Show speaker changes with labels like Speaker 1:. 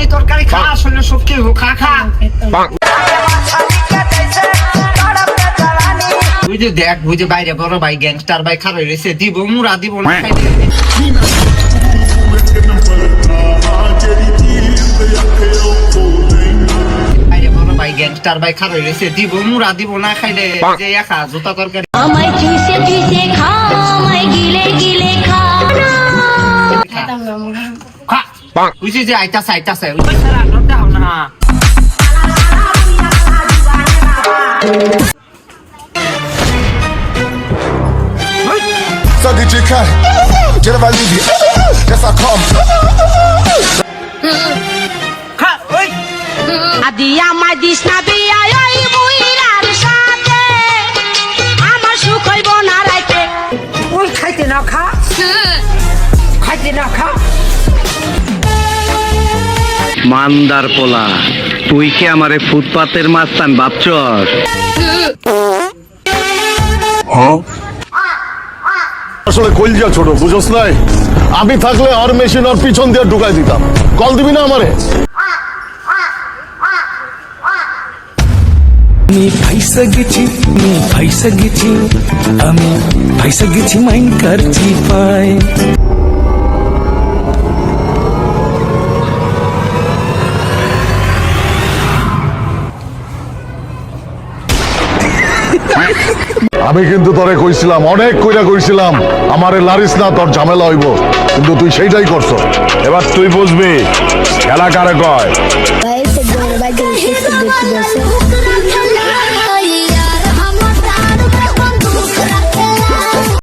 Speaker 1: পানি তরকারি খা, আসলে সব কি খা খা। তুই যে দেখ, বুঝে যে বাইরে বড় ভাই গ্যাংস্টার ভাই খারাপ রয়েছে, দিব মুরা দিব না খাইতে। বাইরে বড় ভাই গ্যাংস্টার ভাই খারাপ রয়েছে, দিব মুরা দিব না খাইলে। যে একা জুতা তরকারি
Speaker 2: আমায় চুষে চুষে খা, আমায় গিলে গিলে খা
Speaker 1: খা। বুঝছি যে আইতাছে আইতাছে, ওই সারা আড্ডা দাও না।
Speaker 3: So did you cut? Did I leave you? Yes, I come.
Speaker 1: খা ওই
Speaker 2: আদি আমায় দিস না বিয়া ওই বুইরার সাথে, আমার সুখ হইব না রাইতে।
Speaker 4: ওই খাইতে না খা, খাইতে না খা।
Speaker 5: মান্দার পোলা, তুই কি আমারে ফুটপাতের মাস্তান ভাবছস?
Speaker 6: আসলে কলজা ছোট, বুঝছ নাই? আমি থাকলে আর মেশিন আর পিছন দিয়ে ঢুকাই দিতাম। কল দিবি না আমারে?
Speaker 7: আমি ফাইসা গেছি আমি ফাইসা গেছি মাইন কারছি পাই।
Speaker 6: আমি কিন্তু তোরে কইছিলাম, অনেক কইরা কইছিলাম আমারে লারিস না, তোর ঝামেলা হইব, কিন্তু তুই সেইটাই করছ। এবার তুই বুঝবি খেলা কারে কয়।